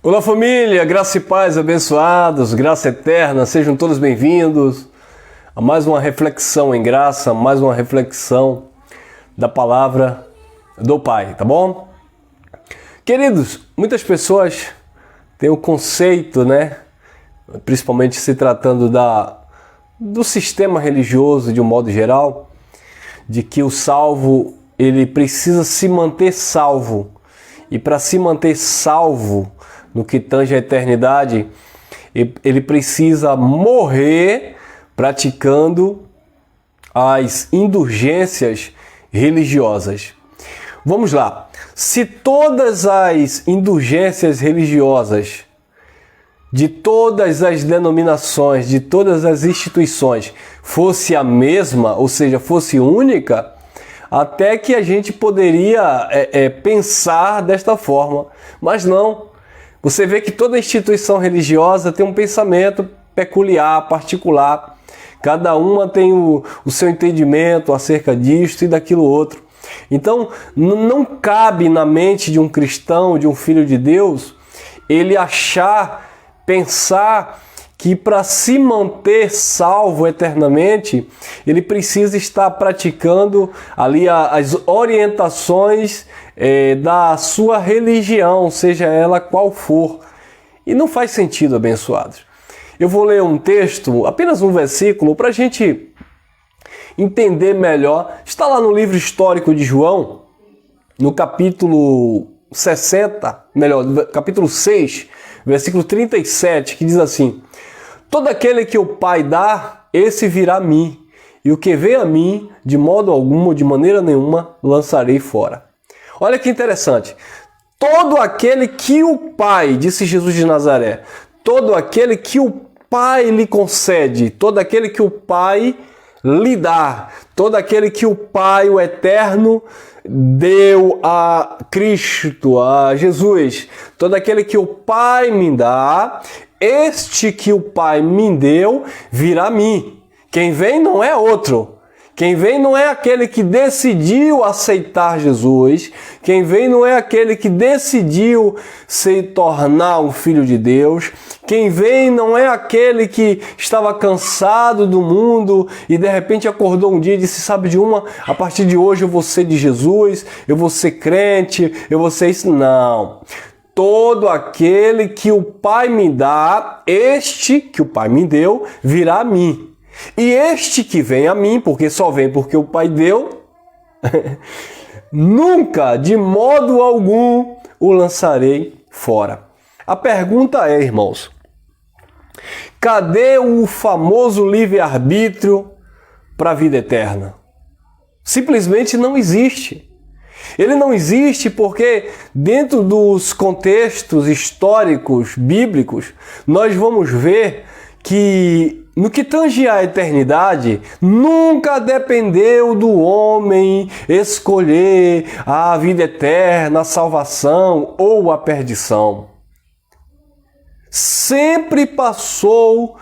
Olá família, graça e paz abençoados, graça eterna, sejam todos bem-vindos a mais uma reflexão em graça, mais uma reflexão da palavra do Pai, tá bom? Queridos, muitas pessoas têm o conceito, principalmente se tratando do sistema religioso de um modo geral, de que o salvo, ele precisa se manter salvo, e para se manter salvo, no que tange à eternidade, ele precisa morrer praticando as indulgências religiosas. Vamos lá. Se todas as indulgências religiosas de todas as denominações, de todas as instituições, fosse a mesma, ou seja, fosse única, até que a gente poderia pensar desta forma. Mas não. Você vê que toda instituição religiosa tem um pensamento peculiar, particular. Cada uma tem o seu entendimento acerca disto e daquilo outro. Então, não cabe na mente de um cristão, de um filho de Deus, ele pensar que para se manter salvo eternamente, ele precisa estar praticando ali as orientações da sua religião, seja ela qual for. E não faz sentido, abençoados. Eu vou ler um texto, apenas um versículo, para a gente entender melhor. Está lá no livro histórico de João, no capítulo 6, versículo 37, que diz assim: todo aquele que o Pai dá, esse virá a mim, e o que vem a mim, de modo algum ou de maneira nenhuma, lançarei fora. Olha que interessante. Todo aquele que o Pai, disse Jesus de Nazaré, todo aquele que o Pai lhe concede, todo aquele que o Pai lhe dá, todo aquele que o Pai, o Eterno, deu a Cristo, a Jesus, todo aquele que o Pai me dá, este que o Pai me deu, virá a mim. Quem vem não é outro. Quem vem não é aquele que decidiu aceitar Jesus. Quem vem não é aquele que decidiu se tornar um filho de Deus. Quem vem não é aquele que estava cansado do mundo e de repente acordou um dia e disse: sabe de uma, a partir de hoje eu vou ser de Jesus, eu vou ser crente, eu vou ser isso. Não. Todo aquele que o Pai me dá, este que o Pai me deu, virá a mim. E este que vem a mim, porque só vem porque o Pai deu, nunca, de modo algum, o lançarei fora. A pergunta é, irmãos, cadê o famoso livre-arbítrio para a vida eterna? Simplesmente não existe. Ele não existe porque dentro dos contextos históricos, bíblicos, nós vamos ver que no que tange à eternidade, nunca dependeu do homem escolher a vida eterna, a salvação ou a perdição. Sempre passou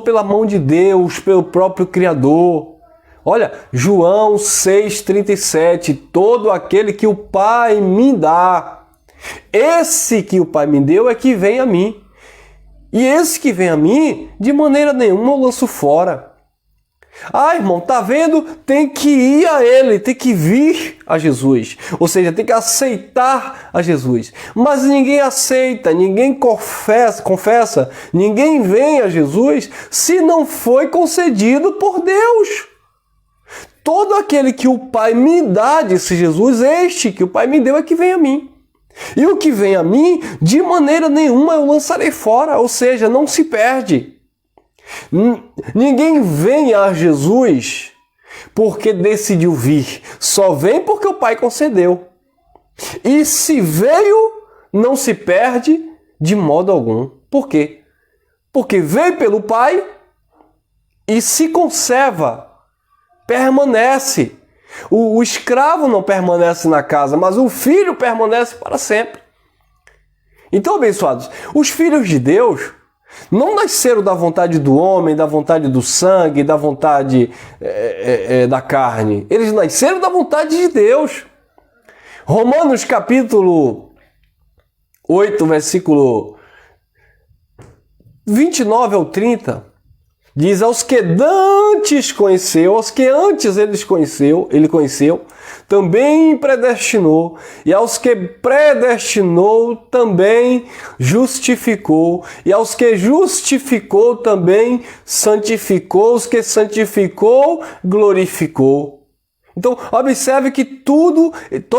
pela mão de Deus, pelo próprio Criador. Olha, João 6,37, todo aquele que o Pai me dá, esse que o Pai me deu é que vem a mim. E esse que vem a mim, de maneira nenhuma eu lanço fora. Ah, irmão, tá vendo? Tem que ir a Ele, tem que vir a Jesus. Ou seja, tem que aceitar a Jesus. Mas ninguém aceita, ninguém confessa, ninguém vem a Jesus se não foi concedido por Deus. Todo aquele que o Pai me dá, disse Jesus, este que o Pai me deu é que vem a mim. E o que vem a mim, de maneira nenhuma eu lançarei fora, ou seja, não se perde. Ninguém vem a Jesus porque decidiu vir, só vem porque o Pai concedeu. E se veio, não se perde de modo algum. Por quê? Porque veio pelo Pai e se conserva, permanece. O escravo não permanece na casa, mas o filho permanece para sempre. Então, abençoados, os filhos de Deus não nasceram da vontade do homem, da vontade do sangue, da vontade da carne. Eles nasceram da vontade de Deus. Romanos capítulo 8, versículo 29 ao 30, diz: aos que dantes conheceu, aos que antes ele conheceu, também predestinou, e aos que predestinou, também justificou, e aos que justificou, também santificou, os que santificou, glorificou. Então, observe que todo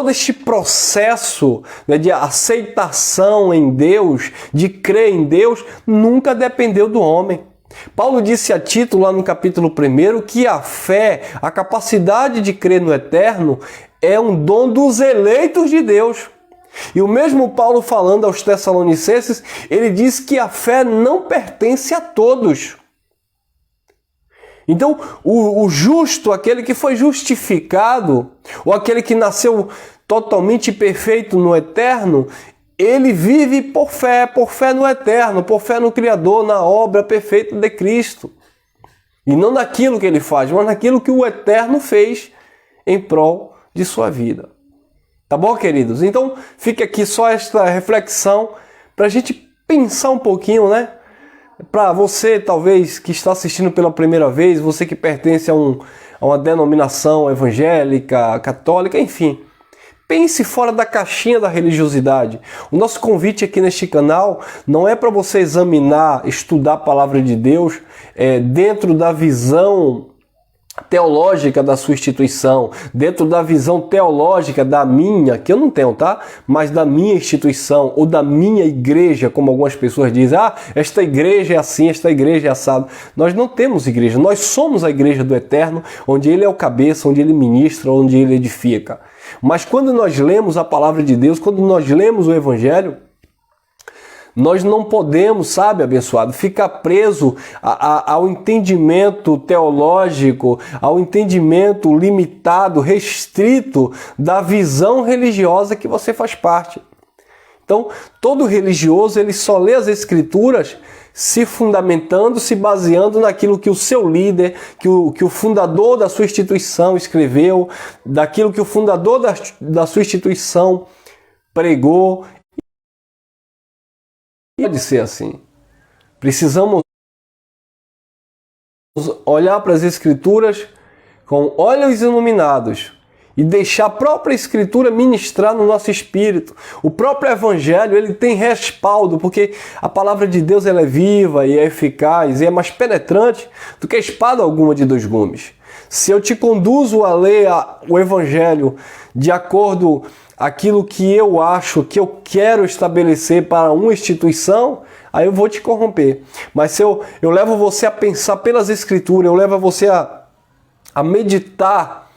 este processo, né, de aceitação em Deus, de crer em Deus, nunca dependeu do homem. Paulo disse a Tito, lá no capítulo 1, que a fé, a capacidade de crer no eterno, é um dom dos eleitos de Deus. E o mesmo Paulo, falando aos Tessalonicenses, ele diz que a fé não pertence a todos. Então, o justo, aquele que foi justificado, ou aquele que nasceu totalmente perfeito no eterno, ele vive por fé no eterno, por fé no Criador, na obra perfeita de Cristo. E não naquilo que ele faz, mas naquilo que o eterno fez em prol de sua vida. Tá bom, queridos? Então, fica aqui só esta reflexão para a gente pensar um pouquinho, né? Para você, talvez, que está assistindo pela primeira vez, você que pertence a uma denominação evangélica, católica, enfim, pense fora da caixinha da religiosidade. O nosso convite aqui neste canal não é para você examinar, estudar a palavra de Deus dentro da visão teológica da sua instituição, dentro da visão teológica da minha, que eu não tenho, tá? Mas da minha instituição ou da minha igreja, como algumas pessoas dizem: esta igreja é assim, esta igreja é assado. Nós não temos igreja, nós somos a igreja do Eterno, onde Ele é o cabeça, onde Ele ministra, onde Ele edifica. Mas quando nós lemos a palavra de Deus, quando nós lemos o Evangelho, nós não podemos, sabe, abençoado, ficar preso ao entendimento teológico, ao entendimento limitado, restrito da visão religiosa que você faz parte. Então, todo religioso, ele só lê as Escrituras se fundamentando, se baseando naquilo que o seu líder, que o fundador da sua instituição escreveu, daquilo que o fundador da sua instituição pregou. Pode ser assim. Precisamos olhar para as Escrituras com olhos iluminados e deixar a própria Escritura ministrar no nosso espírito. O próprio Evangelho, ele tem respaldo, porque a palavra de Deus, ela é viva e é eficaz e é mais penetrante do que espada alguma de dois gumes. Se eu te conduzo a ler o Evangelho de acordo aquilo que eu acho, que eu quero estabelecer para uma instituição, aí eu vou te corromper. Mas se eu levo você a pensar pelas Escrituras, eu levo você a meditar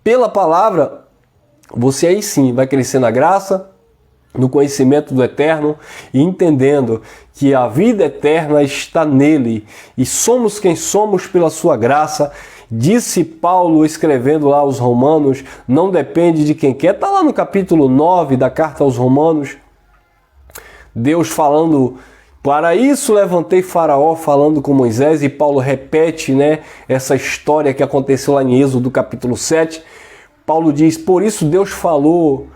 pela palavra, você aí sim vai crescer na graça, no conhecimento do Eterno e entendendo que a vida eterna está nele e somos quem somos pela sua graça. Disse Paulo, escrevendo lá aos Romanos, não depende de quem quer. Está lá no capítulo 9 da carta aos Romanos, Deus falando: para isso levantei Faraó, falando com Moisés, e Paulo repete, né, essa história que aconteceu lá em Êxodo capítulo 7. Paulo diz: por isso Deus falou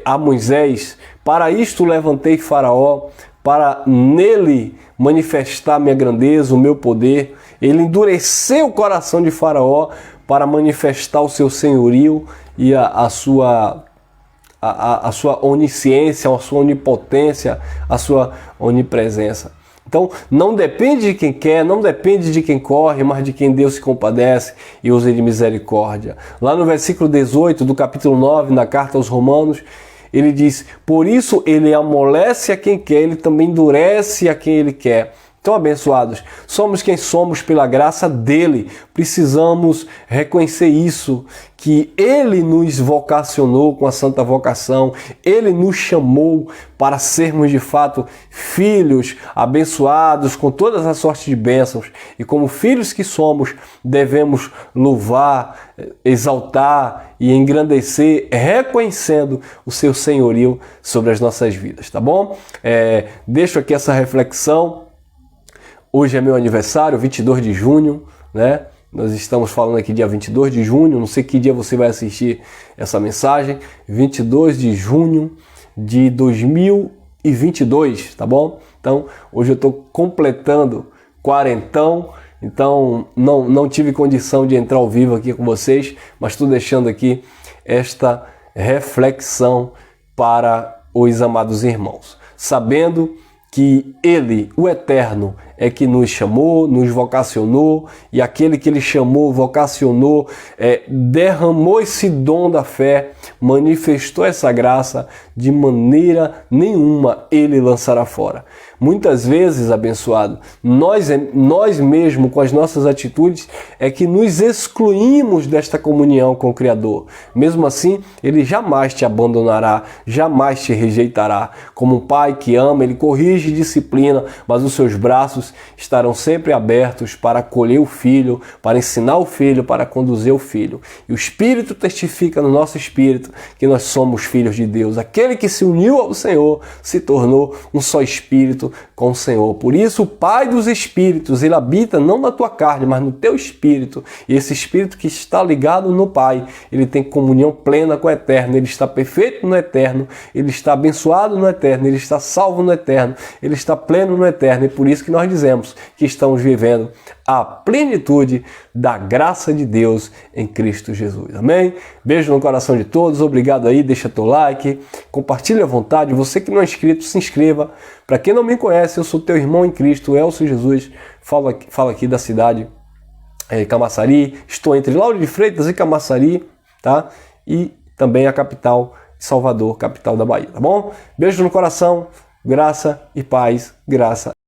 a Moisés, para isto levantei Faraó, para nele manifestar minha grandeza, o meu poder. Ele endureceu o coração de Faraó para manifestar o seu senhorio e a sua onisciência, a sua onipotência, a sua onipresença. Então, não depende de quem quer, não depende de quem corre, mas de quem Deus se compadece e usa de misericórdia. Lá no versículo 18 do capítulo 9, na carta aos Romanos, ele diz: por isso ele amolece a quem quer, ele também endurece a quem ele quer. Então, abençoados, somos quem somos pela graça dele. Precisamos reconhecer isso, que ele nos vocacionou com a santa vocação, ele nos chamou para sermos de fato filhos abençoados com todas as sortes de bênçãos. E como filhos que somos, devemos louvar, exaltar e engrandecer, reconhecendo o seu senhorio sobre as nossas vidas, tá bom? Deixo aqui essa reflexão. Hoje é meu aniversário, 22 de junho, né? Nós estamos falando aqui dia 22 de junho, não sei que dia você vai assistir essa mensagem. 22 de junho de 2021. 2022, tá bom? Então, hoje eu estou completando quarentão, então não tive condição de entrar ao vivo aqui com vocês, mas estou deixando aqui esta reflexão para os amados irmãos, sabendo que Ele, o Eterno, é que nos chamou, nos vocacionou, e aquele que Ele chamou, vocacionou, derramou esse dom da fé, manifestou essa graça, de maneira nenhuma Ele lançará fora. Muitas vezes, abençoado, nós mesmos, com as nossas atitudes, é que nos excluímos desta comunhão com o Criador. Mesmo assim, Ele jamais te abandonará, jamais te rejeitará. Como um pai que ama, Ele corrige e disciplina, mas os seus braços estarão sempre abertos para acolher o filho, para ensinar o filho, para conduzir o filho. E o Espírito testifica no nosso espírito que nós somos filhos de Deus. Aquele que se uniu ao Senhor se tornou um só espírito com o Senhor. Por isso, o Pai dos Espíritos, Ele habita não na tua carne, mas no teu espírito. E esse espírito que está ligado no Pai, ele tem comunhão plena com o Eterno, ele está perfeito no Eterno, ele está abençoado no Eterno, ele está salvo no Eterno, ele está pleno no Eterno. E por isso que nós dizemos que estamos vivendo a plenitude da graça de Deus em Cristo Jesus. Amém? Beijo no coração de todos, obrigado aí, deixa teu like, compartilha à vontade, você que não é inscrito, se inscreva. Para quem não me conhece, eu sou teu irmão em Cristo, Elcio Jesus, falo aqui da cidade Camaçari, estou entre Lauro de Freitas e Camaçari, tá? E também a capital, Salvador, capital da Bahia, tá bom? Beijo no coração, graça e paz, graça